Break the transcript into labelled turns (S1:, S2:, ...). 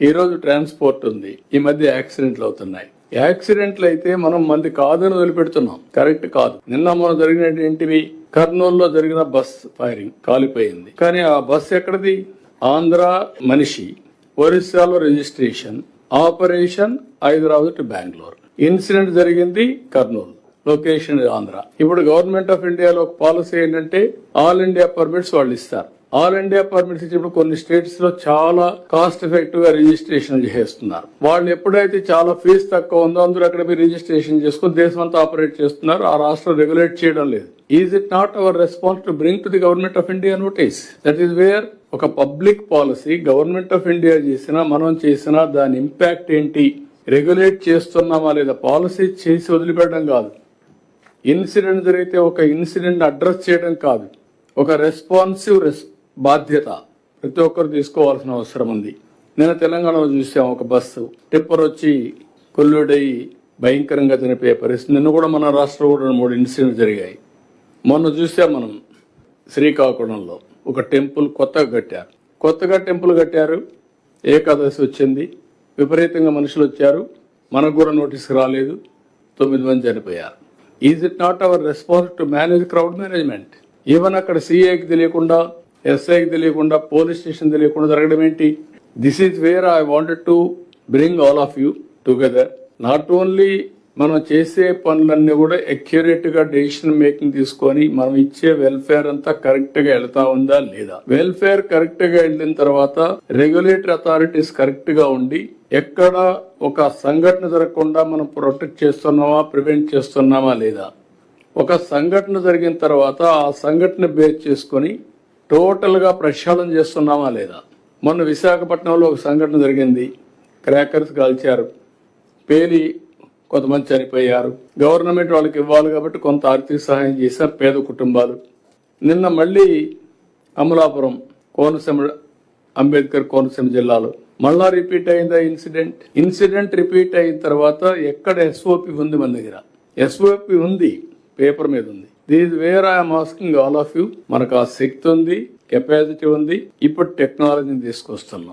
S1: ఈ రోజు ట్రాన్స్పోర్ట్ ఉంది. ఈ మధ్య యాక్సిడెంట్లు అవుతున్నాయి. యాక్సిడెంట్లు అయితే మనం మంది కాదని వదిలిపెడుతున్నాం. కరెక్ట్ కాదు. నిన్న మనం జరిగినట్టు ఏంటివి? కర్నూలులో జరిగిన బస్ ఫైరింగ్, కాలిపోయింది. కానీ ఆ బస్ ఎక్కడిది? ఆంధ్ర మనిషి, ఒరిస్సాలో registration, operation Hyderabad to Bengaluru. Incident జరిగింది కర్నూలు, లొకేషన్ ఆంధ్ర. ఇప్పుడు గవర్నమెంట్ ఆఫ్ ఇండియాలో ఒక పాలసీ ఏంటంటే ఆల్ ఇండియా పర్మిట్స్ వాళ్ళు ఇస్తారు. ఆల్ ఇండియా పర్మిట్స్ ఇచ్చినప్పుడు కొన్ని స్టేట్స్ లో చాలా కాస్ట్ ఎఫెక్టివ్ గా రిజిస్ట్రేషన్ చేస్తున్నారు. వాళ్ళు ఎప్పుడైతే చాలా ఫీజు తక్కువ ఉందో అందరూ అక్కడ మీరు రిజిస్ట్రేషన్ చేసుకుని దేశం అంతా ఆపరేట్ చేస్తున్నారు. ఆ రాష్ట్రం రెగ్యులేట్ చేయడం లేదు. Is it not our response to bring to the government of India notice? That is where ఒక public policy government of India చేసినా మనం చేసినా దాని ఇంపాక్ట్ ఏంటి, రెగ్యులేట్ చేస్తున్నామా లేదా, పాలసీ చేసి వదిలిపెట్టడం కాదు. ఇన్సిడెంట్ జరిగితే ఒక ఇన్సిడెంట్ అడ్రస్ చేయడం కాదు, ఒక రెస్పాన్సివ్ బాధ్యత ప్రతి ఒక్కరు తీసుకోవాల్సిన అవసరం ఉంది. నేను తెలంగాణలో చూసాం, ఒక బస్సు టిప్పర్ వచ్చి కొల్లుడయి భయంకరంగా చనిపోయే పరిస్థితి. నిన్న కూడా మన రాష్ట్రంలో కూడా 3 ఇన్సిడెంట్ జరిగాయి. మొన్న చూసాం మనం శ్రీకాకుళంలో ఒక టెంపుల్ కొత్తగా టెంపుల్ కట్టారు. ఏకాదశి వచ్చింది, విపరీతంగా మనుషులు వచ్చారు, మనకు కూడా నోటీస్కి రాలేదు, 9 మంది చనిపోయారు. Is it not our response to manage crowd management? Even అక్కడ సిఐకి తెలియకుండా, ఎస్ఐకి తెలియకుండా, పోలీస్ స్టేషన్ తెలియకుండా జరగడం ఏంటి? This is where I wanted to bring all of you together. Not only మనం చేసే పనులన్నీ కూడా అక్యురేట్ గా డెసిషన్ మేకింగ్ తీసుకొని మనం ఇచ్చే వెల్ఫేర్ అంతా కరెక్ట్ గా వెళ్తా ఉందా లేదా, వెల్ఫేర్ కరెక్ట్ గా వెళ్ళిన తర్వాత రెగ్యులేటరీ అథారిటీస్ కరెక్ట్ గా ఉండి ఎక్కడ ఒక సంఘటన జరగకుండా మనం ప్రొటెక్ట్ చేస్తున్నామా, ప్రివెంట్ చేస్తున్నామా లేదా, ఒక సంఘటన జరిగిన తర్వాత ఆ సంఘటన బేస్ చేసుకుని టోటల్ గా ప్రక్షాళన చేస్తున్నామా లేదా. మొన్న విశాఖపట్నంలో ఒక సంఘటన జరిగింది, క్రాకర్స్ కాల్చారు, పేలి కొంతమంది చనిపోయారు. గవర్నమెంట్ వాళ్ళకి ఇవ్వాలి కాబట్టి కొంత ఆర్థిక సహాయం చేశారు పేద కుటుంబాలు. నిన్న మళ్ళీ అమలాపురం, కోనసీమ, అంబేద్కర్ కోనసీమ జిల్లాలో మళ్ళా రిపీట్ అయిందా ఇన్సిడెంట్ రిపీట్ అయిన తర్వాత ఎక్కడ ఎస్ఓపి ఉంది? మన దగ్గర ఎస్ఓపి ఉంది, పేపర్ మీద ఉంది. These where I'm asking all of you. మనకు ఆ శక్తి ఉంది, కెపాసిటీ ఉంది, ఇప్పుడు టెక్నాలజీని తీసుకొస్తున్నాం.